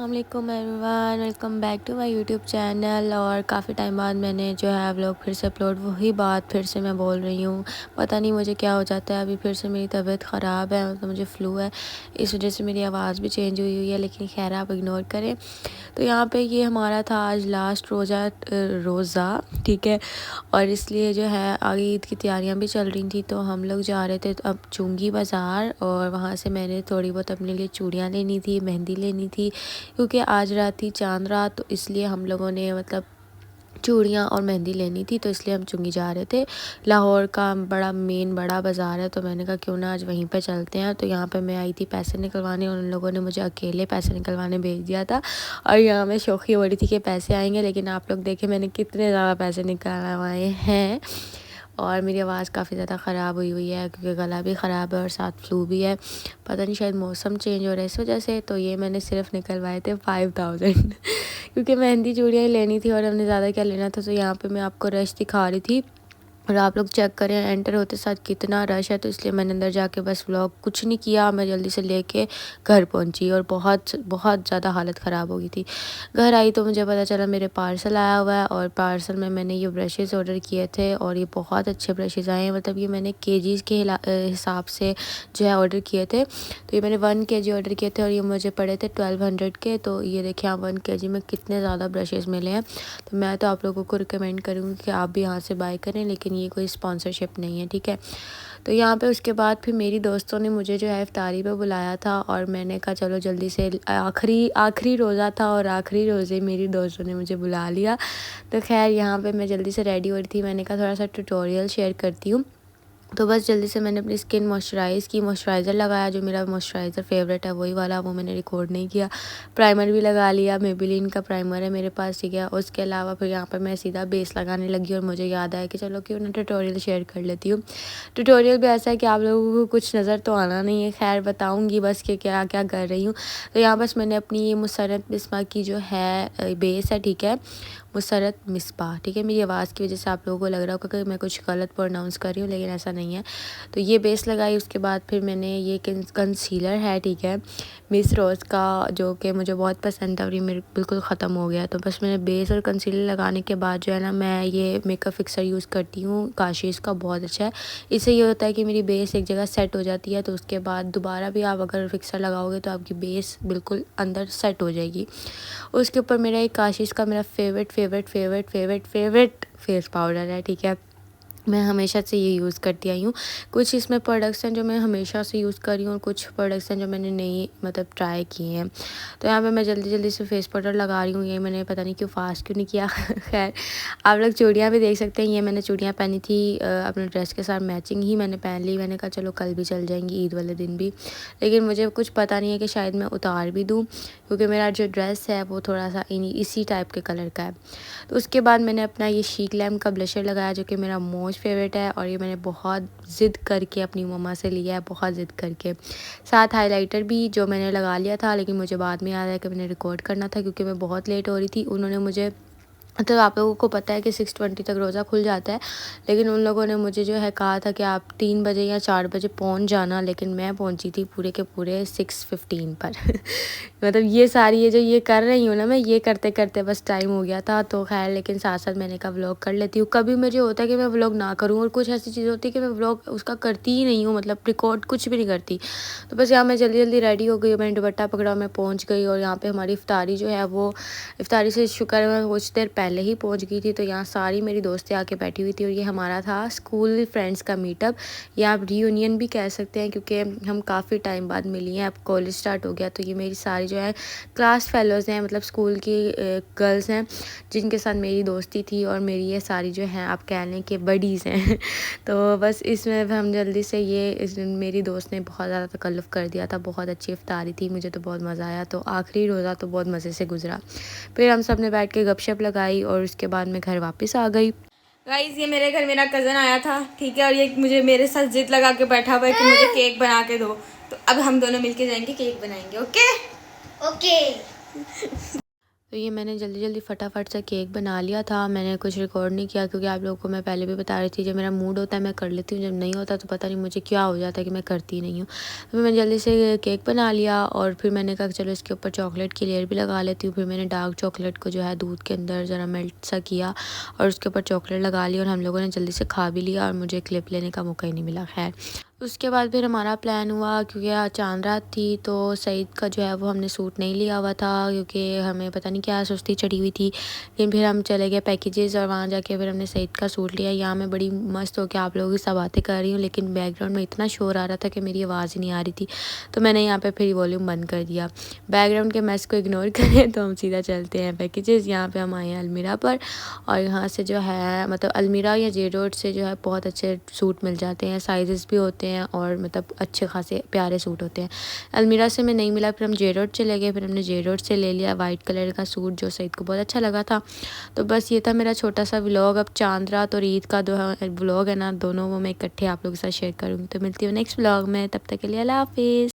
अस्सलाम everyone, welcome back to my YouTube channel. और काफ़ी टाइम बाद मैंने जो है व्लॉग फिर से अपलोड, वही बात फिर से मैं बोल रही हूँ। पता नहीं मुझे क्या हो जाता है, अभी फिर से मेरी तबीयत ख़राब है, मतलब मुझे फ़्लू है, इस वजह से मेरी आवाज़ भी चेंज हुई है, लेकिन खैर आप इग्नोर करें। तो यहाँ पे ये हमारा था आज लास्ट रोज़ा, ठीक है। और इसलिए जो है आगे ईद की तैयारियां भी चल रही थी, तो हम लोग जा रहे थे अब चुंगी बाज़ार, और वहाँ से मैंने थोड़ी बहुत अपने लिए चूड़ियाँ लेनी थी, मेहंदी लेनी थी, क्योंकि आज रात थी चांद रात, तो इसलिए हम लोगों ने मतलब चूड़ियाँ और मेहंदी लेनी थी, तो इसलिए हम चुंगी जा रहे थे। लाहौर का बड़ा बाज़ार है, तो मैंने कहा क्यों ना आज वहीं पे चलते हैं। तो यहाँ पे मैं आई थी पैसे निकलवाने, और उन लोगों ने मुझे अकेले पैसे निकलवाने भेज दिया था। और यहाँ मैं शौक़ी हो रही थी कि पैसे आएंगे, लेकिन आप लोग देखें मैंने कितने ज़्यादा पैसे निकलवाए हैं। और मेरी आवाज़ काफ़ी ज़्यादा ख़राब हुई है, क्योंकि गला भी ख़राब है और साथ फ्लू भी है। पता नहीं, शायद मौसम चेंज हो रहा है इस वजह से। तो ये मैंने सिर्फ निकलवाए थे 5000 क्योंकि मेहंदी चूड़ियाँ ही लेनी थी, और हमने ज़्यादा क्या लेना था। तो यहाँ पे मैं आपको रश दिखा रही थी, और आप लोग चेक करें एंटर होते साथ कितना रश है। तो इसलिए मैंने अंदर जाके बस व्लॉग कुछ नहीं किया, मैं जल्दी से लेके घर पहुंची, और बहुत बहुत ज़्यादा हालत ख़राब हो गई थी। घर आई तो मुझे पता चला मेरे पार्सल आया हुआ है, और पार्सल में मैंने ये ब्रशेज़ ऑर्डर किए थे, और ये बहुत अच्छे ब्रशेज़ आए हैं। मतलब ये मैंने केजीज़ के हिसाब से जो है ऑर्डर किए थे। तो ये मैंने 1 kg ऑर्डर किए थे, और ये मुझे पड़े थे 1200 के। तो ये देखिए आप 1 kg में कितने ज़्यादा ब्रशेज़ मिले हैं। तो मैं तो आप लोगों को रिकमेंड करूँगी कि आप भी यहाँ से बाय करें, लेकिन ये कोई स्पॉन्सरशिप नहीं है, ठीक है। तो यहाँ पे उसके बाद फिर मेरी दोस्तों ने मुझे जो है इफ्तारी पे बुलाया था, और मैंने कहा चलो जल्दी से, आखिरी रोज़ा था, और आखिरी रोज़े मेरी दोस्तों ने मुझे बुला लिया। तो खैर यहाँ पे मैं जल्दी से रेडी हो रही थी, मैंने कहा थोड़ा सा ट्यूटोरियल शेयर करती हूँ। तो बस जल्दी से मैंने अपनी स्किन मॉइस्चराइज़र लगाया, जो मेरा मॉइस्चराइज़र फेवरेट है वही वाला, वो मैंने रिकॉर्ड नहीं किया। प्राइमर भी लगा लिया, मेबेलिन का प्राइमर है मेरे पास, ठीक है। उसके अलावा फिर यहाँ पर मैं सीधा बेस लगाने लगी, और मुझे याद आया कि चलो क्यों ना ट्यूटोरियल शेयर कर लेती हूँ। ट्यूटोरियल भी ऐसा है कि आप लोगों को कुछ नज़र तो आना नहीं है, खैर बताऊँगी बस कि क्या क्या कर रही हूँ। तो यहाँ बस मैंने अपनी ये मुसर्रत मिसबा की जो है बेस है, ठीक है, मुसर्रत मिसबा, ठीक है। मेरी आवाज़ की वजह से आप लोगों को लग रहा होगा कि मैं कुछ गलत प्रोनाउंस कर रही हूँ, लेकिन ऐसा नहीं है। तो ये बेस लगाई, उसके बाद फिर मैंने ये कंसीलर है, ठीक है, मिस रोज़ का, जो कि मुझे बहुत पसंद था, और ये मेरे बिल्कुल ख़त्म हो गया। तो बस मैंने बेस और कंसीलर लगाने के बाद जो है ना, मैं ये मेकअप फिक्सर यूज़ करती हूँ, काशिश का, बहुत अच्छा है। इससे ये होता है कि मेरी बेस एक जगह सेट हो जाती है, तो उसके बाद दोबारा भी आप अगर फिक्सर लगाओगे तो आपकी बेस बिल्कुल अंदर सेट हो जाएगी। उसके ऊपर मेरा एक काशिश का मेरा फेवरेट फेस पाउडर है, ठीक है। मैं हमेशा से ये यूज़ करती आई हूँ। कुछ इसमें प्रोडक्ट्स हैं जो मैं हमेशा से यूज़ कर रही हूँ, और कुछ प्रोडक्ट्स हैं जो मैंने नहीं मतलब ट्राई किए हैं। तो यहाँ पे मैं जल्दी से फेस पाउडर लगा रही हूँ। ये मैंने पता नहीं क्यों फास्ट क्यों नहीं किया खैर आप लोग चूड़ियाँ भी देख सकते हैं। ये मैंने चूड़ियाँ पहनी थी अपने ड्रेस के साथ मैचिंग ही मैंने पहन ली। मैंने कहा चलो कल भी चल जाएंगी, ईद वाले दिन भी, लेकिन मुझे कुछ पता नहीं है कि शायद मैं उतार भी दूँ, क्योंकि मेरा जो ड्रेस है वो थोड़ा सा इसी टाइप के कलर का है। तो उसके बाद मैंने अपना ये शीक लैम्प का ब्लशर लगाया, जो कि मेरा मोस्ट फेवरेट है, और ये मैंने बहुत ज़िद करके अपनी मम्मा से लिया है, बहुत ज़िद करके। साथ हाइलाइटर भी जो मैंने लगा लिया था, लेकिन मुझे बाद में याद आया कि मैंने रिकॉर्ड करना था, क्योंकि मैं बहुत लेट हो रही थी। उन्होंने मुझे, तो आप लोगों को पता है कि 6:20 तक रोज़ा खुल जाता है, लेकिन उन लोगों ने मुझे जो है कहा था कि आप 3 बजे या 4 बजे पहुंच जाना, लेकिन मैं पहुंची थी पूरे के पूरे 6:15 पर मतलब ये सारी ये जो ये कर रही हूँ ना, मैं ये करते करते बस टाइम हो गया था। तो खैर, लेकिन साथ साथ मैंने कहा व्लॉग कर लेती हूँ। कभी मुझे होता है कि मैं व्लॉग ना करूँ, और कुछ ऐसी चीज़ होती है कि मैं व्लॉग उसका करती ही नहीं हूँ, मतलब रिकॉर्ड कुछ भी नहीं करती। तो बस यहाँ मैं जल्दी रेडी हो गई, मैंने दुपट्टा पकड़ा, मैं पहुँच गई। और यहाँ पर हमारी इफ्तारी जो है वो, इफ्तारी से शुक्र है मैं कुछ देर पहले ही पहुंच गई थी। तो यहाँ सारी मेरी दोस्तें आके बैठी हुई थी, और ये हमारा था स्कूल फ्रेंड्स का मीटअप, या आप रीयूनियन भी कह सकते हैं, क्योंकि हम काफ़ी टाइम बाद मिली हैं। अब कॉलेज स्टार्ट हो गया, तो ये मेरी सारी जो है क्लास फेलोज़ हैं, मतलब स्कूल की गर्ल्स हैं, जिनके साथ मेरी दोस्ती थी, और मेरी ये सारी जो हैं आप कह लें कि बडीज़ हैं तो बस इसमें हम जल्दी से मेरी दोस्त ने बहुत ज़्यादा तकल्लुफ़ कर दिया था। बहुत अच्छी इफ्तारी थी, मुझे तो बहुत मज़ा आया। तो आखिरी रोज़ा तो बहुत मज़े से गुजरा। फिर हम सब ने बैठ के गपशप लगाई, और उसके बाद मैं घर वापस आ गई। गाइस, ये मेरे घर मेरा कज़न आया था, ठीक है, और ये मुझे मेरे साथ जिद लगा के बैठा हुआ है कि मुझे केक बना के दो। तो अब हम दोनों मिलके जाएंगे केक बनाएंगे। Okay okay. तो ये मैंने जल्दी जल्दी फटाफट से केक बना लिया था। मैंने कुछ रिकॉर्ड नहीं किया क्योंकि आप लोगों को मैं पहले भी बता रही थी, जब मेरा मूड होता है मैं कर लेती हूँ, जब नहीं होता तो पता नहीं मुझे क्या हो जाता है कि मैं करती नहीं हूँ। तो मैंने जल्दी से केक बना लिया और फिर मैंने कहा चलो इसके ऊपर चॉकलेट की लेयर भी लगा लेती हूँ। फिर मैंने डार्क चॉकलेट को जो है दूध के अंदर ज़रा मेल्ट सा किया और उसके ऊपर चॉकलेट लगा ली और हम लोगों ने जल्दी से खा भी लिया और मुझे क्लिप लेने का मौका ही नहीं मिला। खैर उसके बाद फिर हमारा प्लान हुआ, क्योंकि आज चांद रात थी तो सईद का जो है वो हमने सूट नहीं लिया हुआ था क्योंकि हमें पता नहीं क्या सुस्ती चढ़ी हुई थी। लेकिन फिर हम चले गए पैकेजेस और वहाँ जाके फिर हमने सईद का सूट लिया। यहाँ मैं बड़ी मस्त होकर आप लोगों के साथ बातें कर रही हूँ, लेकिन बैकग्राउंड में इतना शोर आ रहा था कि मेरी आवाज़ ही नहीं आ रही थी, तो मैंने यहाँ पर फिर वॉल्यूम बंद कर दिया। बैकग्राउंड के मैस को इग्नोर करें तो हम सीधा चलते हैं पैकेजेस। यहाँ पर हम आए हैं अलमीरा पर और यहाँ से जो है मतलब अलमीरा या जे रोड से जो है बहुत अच्छे सूट मिल जाते हैं, साइजेस भी होते हैं और मतलब अच्छे खासे प्यारे सूट होते हैं। अलमीरा से में नहीं मिला, फिर हम जे रोड चले गए, फिर हमने जे रोड से ले लिया वाइट कलर का सूट जो सईद को बहुत अच्छा लगा था। तो बस ये था मेरा छोटा सा व्लॉग। अब चांद रात और ईद का जो है व्लॉग है ना, दोनों वो मैं इकट्ठे आप लोगों के साथ शेयर करूँगी। तो मिलती हूँ नेक्स्ट व्लॉग में, तब तक के लिए अल्लाह हाफिज़।